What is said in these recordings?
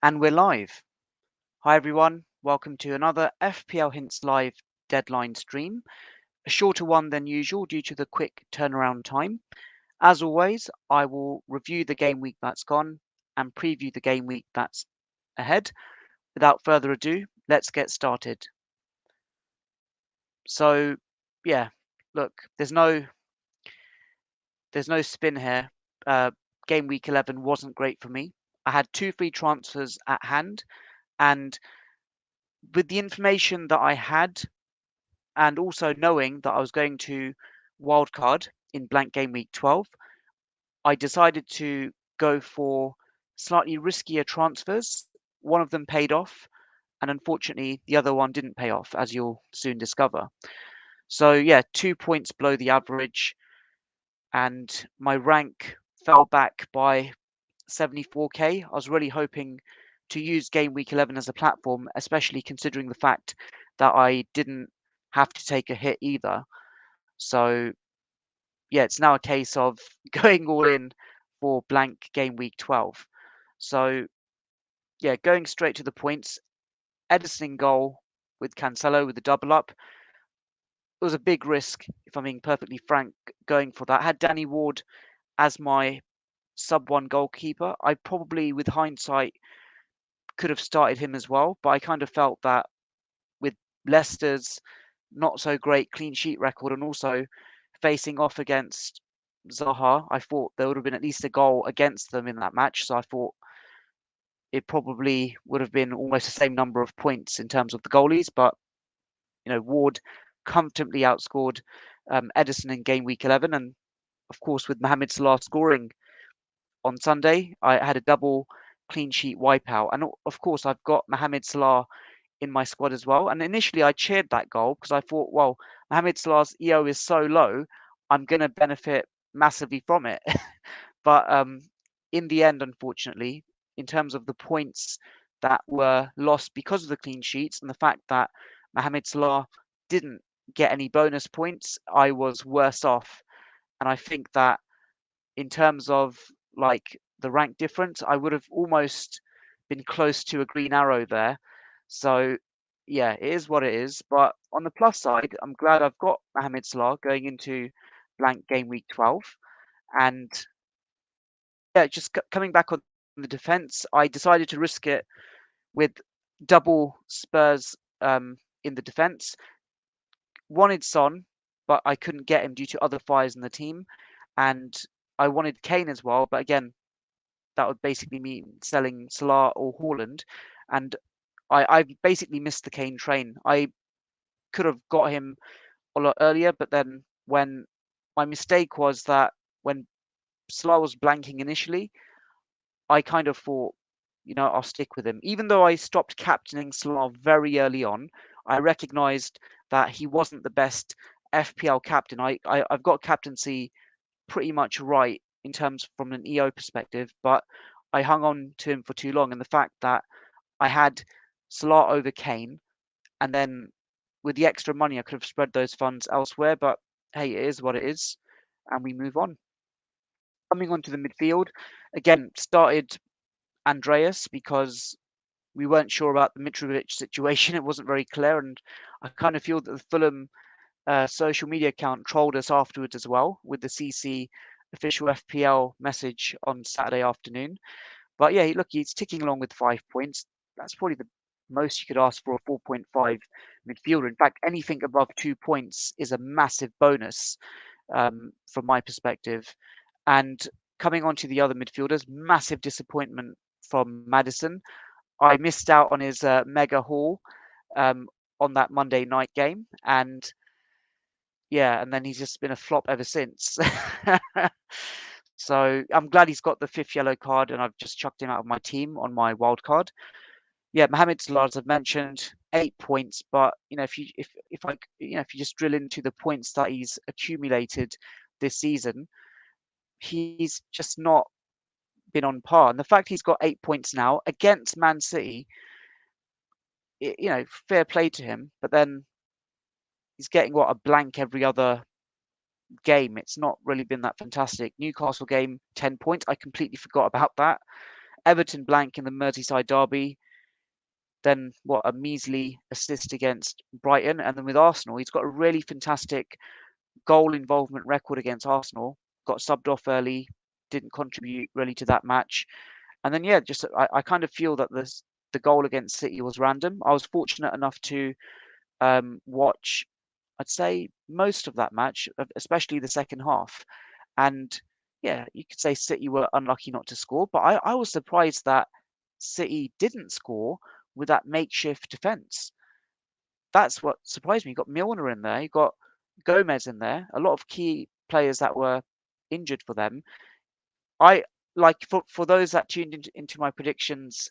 And we're live. Hi everyone, welcome to another Fplhintslive deadline stream. A shorter one than usual due to the quick turnaround time. As always, I will review the game week that's gone and preview the game week that's ahead. Without further ado, let's get started. So, yeah, look, there's no spin here. Game week 11 wasn't great for me. I had 2 free transfers at hand, and with the information that I had, and also knowing that I was going to wildcard in blank game week 12, I decided to go for slightly riskier transfers. One of them paid off, and unfortunately, the other one didn't pay off, as you'll soon discover. So, yeah, 2 points below the average, and my rank fell back by 74k. I was really hoping to use game week 11 as a platform, especially considering the fact that I didn't have to take a hit either. So, yeah, it's now a case of going all in for blank game week 12. So, yeah, going straight to the points. Edison in goal with Cancelo with the double up. It was a big risk, if I'm being perfectly frank, going for that. I had Danny Ward as my sub 1 goalkeeper. I probably, with hindsight, could have started him as well, but I kind of felt that with Leicester's not so great clean sheet record and also facing off against Zaha, I thought there would have been at least a goal against them in that match. So I thought it probably would have been almost the same number of points in terms of the goalies. But, Ward comfortably outscored Edison in game week 11. And of course, with Mohamed Salah scoring on Sunday, I had a double clean sheet wipeout. And of course, I've got Mohamed Salah in my squad as well. And initially, I cheered that goal because I thought, well, Mohamed Salah's EO is so low, I'm going to benefit massively from it. But in the end, unfortunately, in terms of the points that were lost because of the clean sheets and the fact that Mohamed Salah didn't get any bonus points, I was worse off. And I think that in terms of like the rank difference, I would have almost been close to a green arrow there. So yeah, it is what it is. But on the plus side, I'm glad I've got Mohamed Salah going into blank game week 12. And yeah, just coming back on the defense, I decided to risk it with double Spurs in the defense. Wanted Son, but I couldn't get him due to other fires in the team. And I wanted Kane as well, but again, that would basically mean selling Salah or Haaland. And I basically missed the Kane train. I could have got him a lot earlier, but then when my mistake was that when Salah was blanking initially, I kind of thought, I'll stick with him. Even though I stopped captaining Salah very early on, I recognised that he wasn't the best FPL captain. I've got captaincy pretty much right in terms from an EO perspective, but I hung on to him for too long. And the fact that I had Salah over Kane, and then with the extra money, I could have spread those funds elsewhere. But hey, it is what it is, and we move on. Coming on to the midfield, again, started Andreas because we weren't sure about the Mitrovic situation. It wasn't very clear, and I kind of feel that the Fulham social media account trolled us afterwards as well with the CC official FPL message on Saturday afternoon. But yeah, look, he's ticking along with 5 points. That's probably the most you could ask for a 4.5 midfielder. In fact, anything above 2 points is a massive bonus from my perspective. And coming on to the other midfielders, massive disappointment from Maddison. I missed out on his mega haul on that Monday night game. And yeah, and then he's just been a flop ever since. So I'm glad he's got the 5th yellow card, and I've just chucked him out of my team on my wild card. Yeah, Mohamed Salah, as I've mentioned, 8 points. But if you just drill into the points that he's accumulated this season, he's just not been on par. And the fact he's got 8 points now against Man City, fair play to him. But then he's getting a blank every other game. It's not really been that fantastic. Newcastle game, 10 points. I completely forgot about that. Everton blank in the Merseyside derby. Then what, a measly assist against Brighton. And then with Arsenal, he's got a really fantastic goal involvement record against Arsenal. Got subbed off early, didn't contribute really to that match. And then, yeah, just I kind of feel that the goal against City was random. I was fortunate enough to watch, I'd say, most of that match, especially the second half. And yeah, you could say City were unlucky not to score, but I was surprised that City didn't score with that makeshift defence. That's what surprised me. You got Milner in there, you got Gomez in there, a lot of key players that were injured for them. I like for those that tuned into my predictions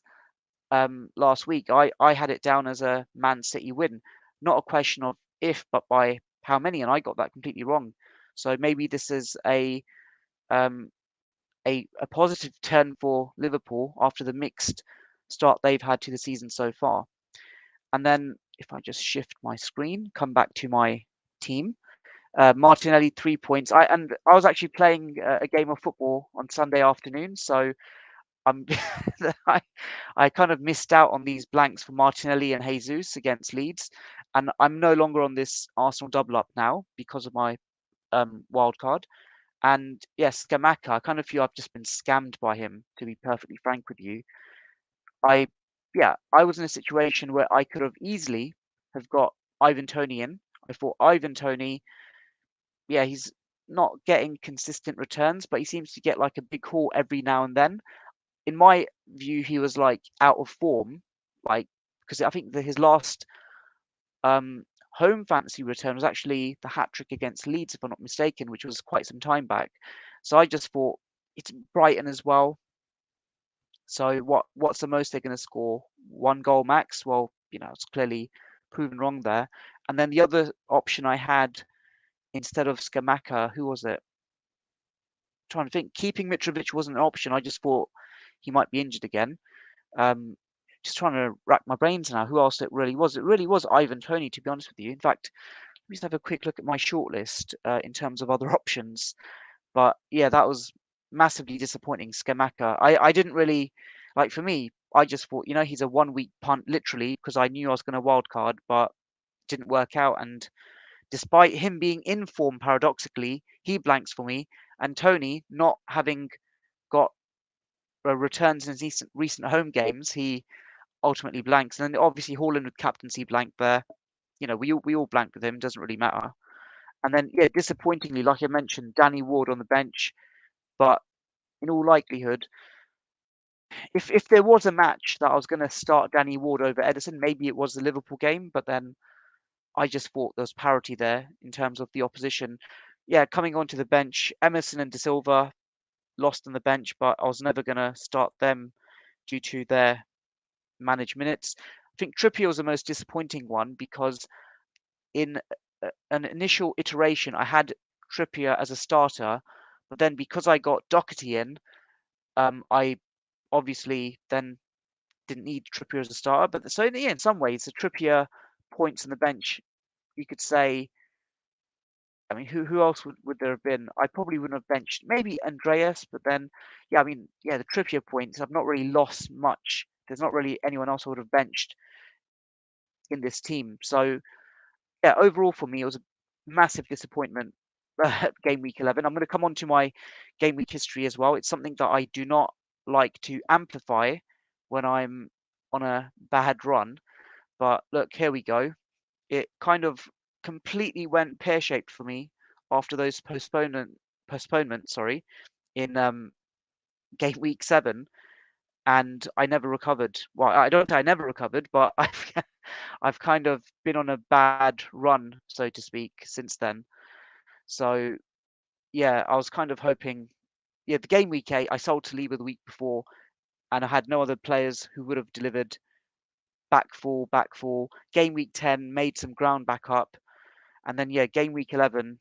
last week, I had it down as a Man City win, not a question of if, but by how many, and I got that completely wrong. So maybe this is um, a positive turn for Liverpool after the mixed start they've had to the season so far. And then if I just shift my screen, come back to my team. Martinelli 3 points. I was actually playing a game of football on Sunday afternoon, so I'm I kind of missed out on these blanks for Martinelli and Jesus against Leeds, and I'm no longer on this Arsenal double up now because of my wild card. And yes, Scamacca, I kind of feel I've just been scammed by him, to be perfectly frank with you. I yeah, I was in a situation where I could have easily have got Ivan Toney in. I thought Ivan Toney, yeah, he's not getting consistent returns, but he seems to get like a big haul every now and then. In my view, he was like out of form, like because I think that his last um, home fantasy return was actually the hat trick against Leeds, if I'm not mistaken, which was quite some time back. So I just thought it's Brighton as well. So what's the most they're going to score? One goal max? Well, it's clearly proven wrong there. And then the other option I had instead of Scamacca, who was it? Trying to think. Keeping Mitrovic wasn't an option. I just thought he might be injured again. Um, just trying to rack my brains now. Who else it really was? It really was Ivan Toney, to be honest with you. In fact, let me just have a quick look at my shortlist in terms of other options. But yeah, that was massively disappointing. Scamacca. I didn't really like. For me, I just thought, he's a 1 week punt, literally, because I knew I was going to wild card, but it didn't work out. And despite him being in form, paradoxically, he blanks for me. And Toney not having got returns in his recent home games, he ultimately blanks. And then obviously Haaland with captaincy blank there. We all blank with him. Doesn't really matter. And then yeah, disappointingly, like I mentioned, Danny Ward on the bench. But in all likelihood, if there was a match that I was going to start Danny Ward over Ederson, maybe it was the Liverpool game. But then I just thought there was parity there in terms of the opposition. Yeah, coming onto the bench, Emerson and De Silva lost on the bench, but I was never going to start them due to their managed minutes. I think Trippier was the most disappointing one because in an initial iteration, I had Trippier as a starter, but then because I got Doherty in, I obviously then didn't need Trippier as a starter. But so in some ways, the Trippier points on the bench, you could say. I mean, who else would there have been? I probably wouldn't have benched maybe Andreas, but then, yeah, I mean, yeah, the Trippier points, I've not really lost much. There's not really anyone else I would have benched in this team. So, yeah, overall for me, it was a massive disappointment. Game week 11. I'm going to come on to my game week history as well. It's something that I do not like to amplify when I'm on a bad run. But look, here we go. It kind of completely went pear-shaped for me after those postponements, sorry, in game week 7, and I never recovered. Well, I don't say I never recovered, but I've kind of been on a bad run, so to speak, since then. So yeah, I was kind of hoping. Yeah, the game week 8, I sold to Saliba the week before, and I had no other players who would have delivered. Back four. Game week 10, made some ground back up, and then yeah, game week 11,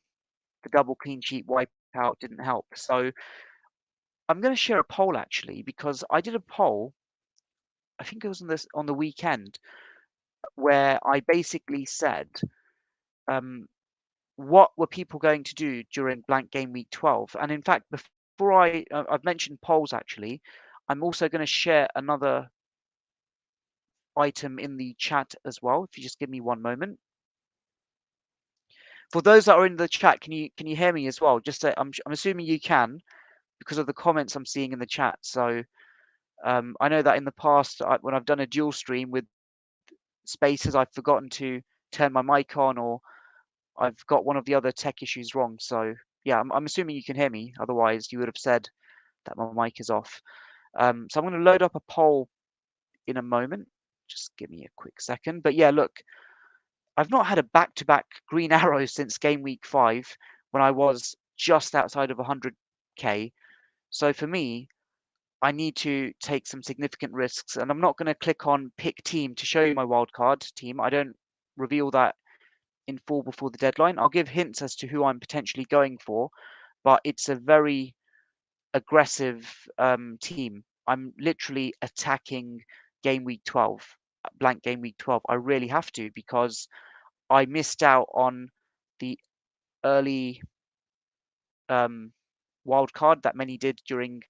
the double clean sheet wipeout didn't help. So I'm going to share a poll actually because I did a poll. I think it was on the weekend where I basically said, what were people going to do during blank game week 12? And in fact, before I've mentioned polls actually, I'm also going to share another item in the chat as well. If you just give me one moment. For those that are in the chat, can you hear me as well? Just I'm assuming you can because of the comments I'm seeing in the chat. So I know that in the past when I've done a dual stream with spaces, I've forgotten to turn my mic on, or I've got one of the other tech issues wrong. So yeah, I'm assuming you can hear me. Otherwise, you would have said that my mic is off. So I'm going to load up a poll in a moment. Just give me a quick second. But yeah, look, I've not had a back-to-back green arrow since game week 5 when I was just outside of 100k. So for me, I need to take some significant risks, and I'm not going to click on pick team to show you my wildcard team. I don't reveal that in full before the deadline. I'll give hints as to who I'm potentially going for, but it's a very aggressive team. I'm literally attacking game week 12, blank game week 12. I really have to because I missed out on the early wild card that many did during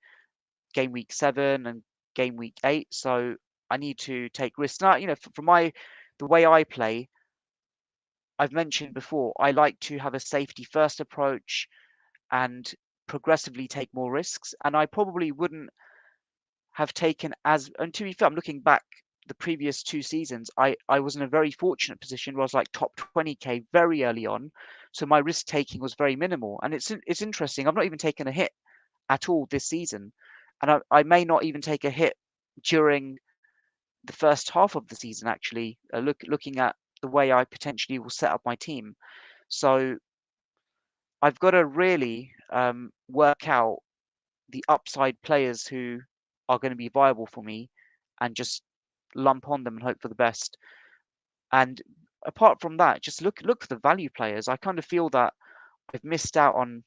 game week 7 and game week 8. So I need to take risks. Now, for the way I play, I've mentioned before, I like to have a safety first approach and progressively take more risks. And I probably wouldn't have taken and to be fair, I'm looking back the previous 2 seasons, I was in a very fortunate position where I was like top 20k very early on. So my risk taking was very minimal. And it's interesting. I've not even taken a hit at all this season. And I may not even take a hit during the first half of the season, actually, looking at the way I potentially will set up my team. So I've got to really work out the upside players who are going to be viable for me and just lump on them and hope for the best. And apart from that, just look for the value players. I kind of feel that I've missed out on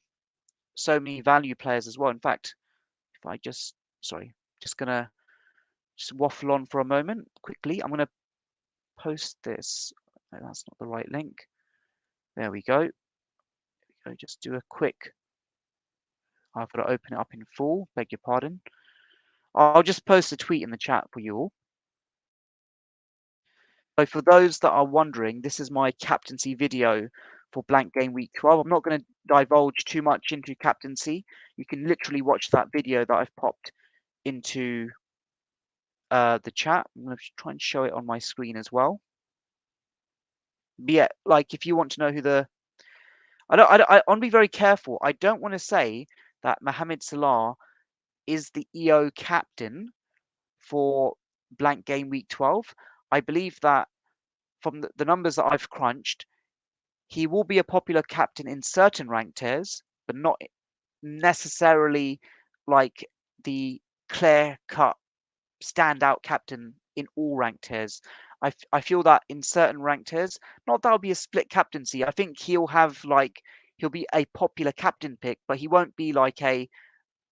so many value players as well. In fact, if I just gonna just waffle on for a moment quickly. I'm gonna post this. No, that's not the right link. There we go. Just do a quick. I've got to open it up in full. Beg your pardon. I'll just post a tweet in the chat for you all. So for those that are wondering, this is my captaincy video for blank game week 12. I'm not going to divulge too much into captaincy. You can literally watch that video that I've popped into the chat. I'm going to try and show it on my screen as well. But yeah, like if you want to know who I want to be very careful. I don't want to say that Mohamed Salah is the EO captain for blank game week 12. I believe that from the numbers that I've crunched, he will be a popular captain in certain ranked tiers, but not necessarily like the clear-cut standout captain in all ranked tiers. I feel that in certain ranked tiers, not that will be a split captaincy. I think he'll be a popular captain pick, but he won't be like a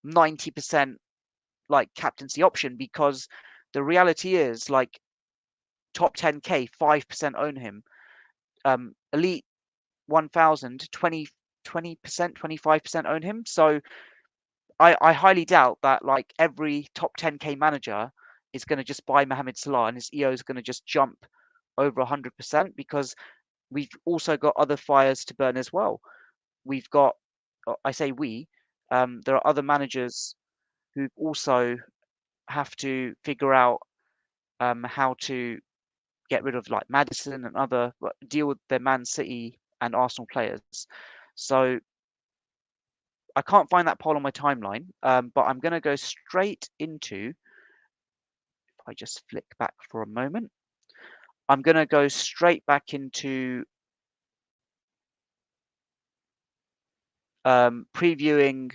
90% like captaincy option because the reality is like top 10k, 5% own him. Elite 1000, 20%, 25% own him. So I highly doubt that like every top 10k manager is going to just buy Mohamed Salah and his EO is going to just jump over 100% because we've also got other fires to burn as well. We've got, I say there are other managers who also have to figure out how to get rid of like Maddison and deal with their Man City and Arsenal players. So I can't find that poll on my timeline, but I'm going to go straight into, if I just flick back for a moment, I'm going to go straight back into previewing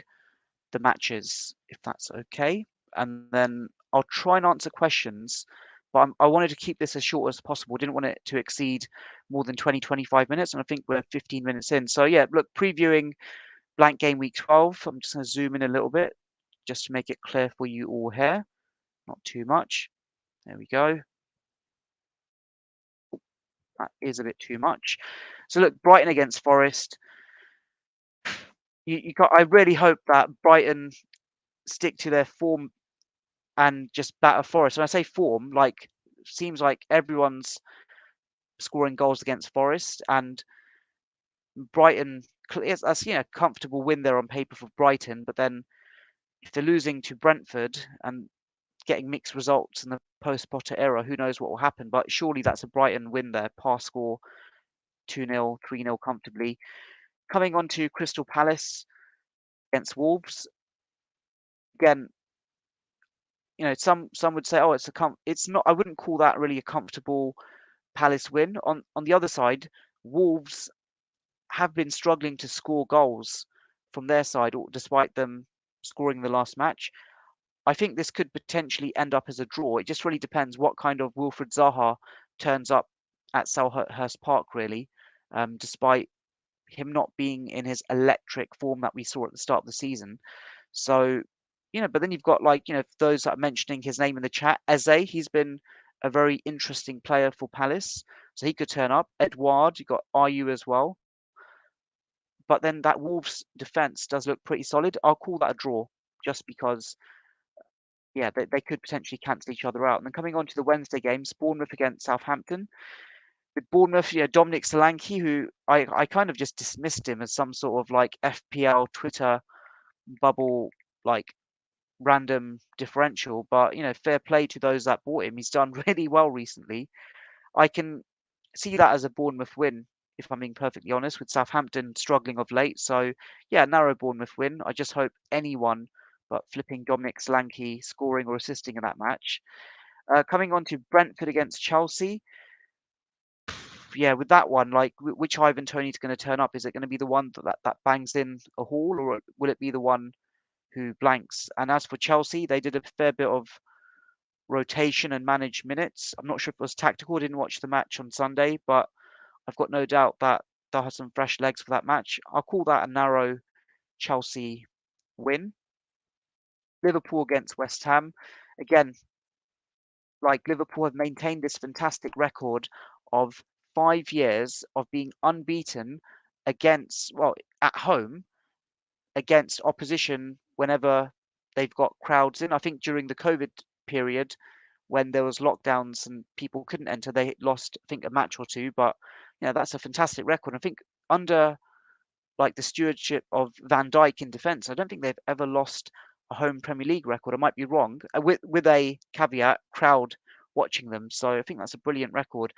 the matches, if that's okay. And then I'll try and answer questions, but I wanted to keep this as short as possible. Didn't want it to exceed more than 20, 25 minutes. And I think we're 15 minutes in. So yeah, look, previewing blank game week 12. I'm just going to zoom in a little bit just to make it clear for you all here. Not too much. There we go. That is a bit too much. So look, Brighton against Forest. I really hope that Brighton stick to their form and just batter Forest. When I say form, like seems like everyone's scoring goals against Forest, and Brighton. That's comfortable win there on paper for Brighton, but then if they're losing to Brentford and getting mixed results in the post-Potter era, who knows what will happen? But surely that's a Brighton win there, pass score 2-0, 3-0 comfortably. Coming on to Crystal Palace against Wolves, again, some would say, oh, it's not. I wouldn't call that really a comfortable Palace win. On the other side, Wolves have been struggling to score goals from their side, despite them scoring the last match. I think this could potentially end up as a draw. It just really depends what kind of Wilfred Zaha turns up at Selhurst Park, really, despite him not being in his electric form that we saw at the start of the season. So, but then you've got those that are mentioning his name in the chat. Eze, he's been a very interesting player for Palace, so he could turn up. Edouard, you've got Ayew as well. But then that Wolves defense does look pretty solid. I'll call that a draw, just because, yeah, they could potentially cancel each other out. And then coming on to the Wednesday games, Bournemouth against Southampton. With Bournemouth, Dominic Solanke, who I kind of just dismissed him as some sort of like FPL Twitter bubble, like random differential. But fair play to those that bought him. He's done really well recently. I can see that as a Bournemouth win, if I'm being perfectly honest, with Southampton struggling of late. So yeah, narrow Bournemouth win. I just hope anyone but flipping Dominic Solanke scoring or assisting in that match. Coming on to Brentford against Chelsea. Yeah, with that one, like which Ivan Toney's going to turn up? Is it going to be the one that bangs in a haul, or will it be the one who blanks? And as for Chelsea, they did a fair bit of rotation and managed minutes. I'm not sure if it was tactical. I didn't watch the match on Sunday, but I've got no doubt that they'll have some fresh legs for that match. I'll call that a narrow Chelsea win. Liverpool against West Ham. Again, like Liverpool have maintained this fantastic record of 5 years of being unbeaten against, well, at home against opposition whenever they've got crowds in. I think during the COVID period, when there was lockdowns and people couldn't enter, they lost, I think, a match or two. But that's a fantastic record. I think under like the stewardship of Van Dijk in defence, I don't think they've ever lost a home Premier League record. I might be wrong, with a caveat, crowd watching them. So I think that's a brilliant record.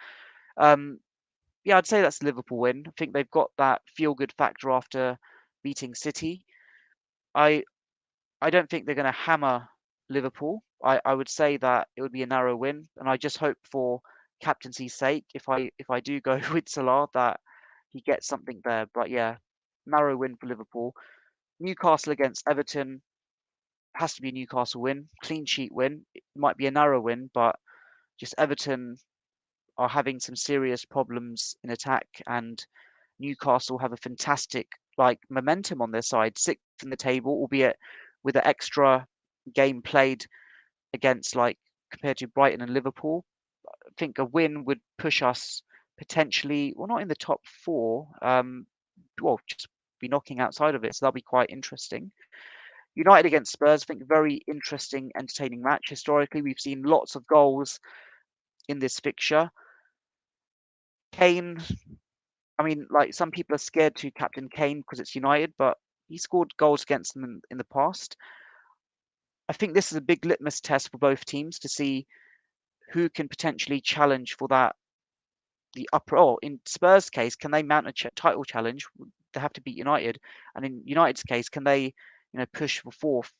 Yeah, I'd say that's a Liverpool win. I think they've got that feel-good factor after beating City. I I don't think they're going to hammer Liverpool. I would say that it would be a narrow win, and I just hope for captaincy's sake, if I do go with Salah, that he gets something there. But yeah, narrow win for Liverpool. Newcastle against Everton has to be a Newcastle win, clean sheet win. It might be a narrow win, but just Everton are having some serious problems in attack, and Newcastle have a fantastic momentum on their side, sixth in the table, albeit with an extra game played against compared to Brighton and Liverpool. I think a win would push us potentially, well, not in the top four, well, just be knocking outside of it. So that'll be quite interesting. United against Spurs, I think very interesting, entertaining match. Historically, we've seen lots of goals in this fixture. Kane, I mean, some people are scared to captain Kane because it's United, but he scored goals against them in the past. I think this is a big litmus test for both teams to see who can potentially challenge for the upper. Oh, in Spurs' case, can they mount a title challenge? They have to beat United, and in United's case, can they, push for fourth?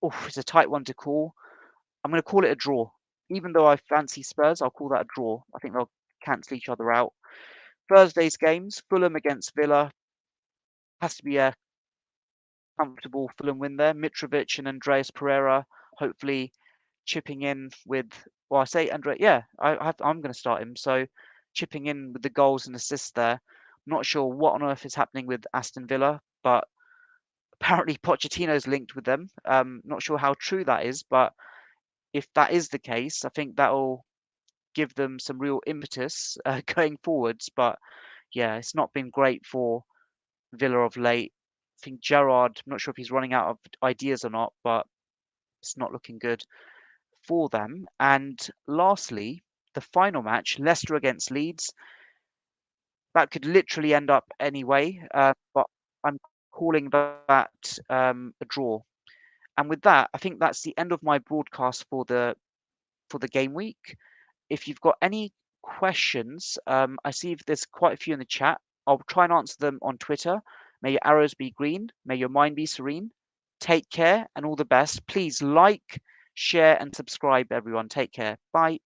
Oh, it's a tight one to call. I'm going to call it a draw. Even though I fancy Spurs, I'll call that a draw. I think they'll cancel each other out. Thursday's games: Fulham against Villa. Has to be a comfortable Fulham win there. Mitrovic and Andreas Pereira hopefully chipping in with. Well, I say Andre. Yeah, I'm going to start him. So chipping in with the goals and assists there. I'm not sure what on earth is happening with Aston Villa, but apparently Pochettino's linked with them. Not sure how true that is, but if that is the case, I think that'll give them some real impetus going forwards. But yeah, it's not been great for Villa of late. I think Gerrard, I'm not sure if he's running out of ideas or not, but It's not looking good for them. And lastly, the final match, Leicester against Leeds. That could literally end up anyway, but I'm calling that a draw. And with that, I think that's the end of my broadcast for the game week. If you've got any questions, I see if there's quite a few in the chat. I'll try and answer them on Twitter. May your arrows be green. May your mind be serene. Take care and all the best. Please like, share, and subscribe, everyone. Take care. Bye.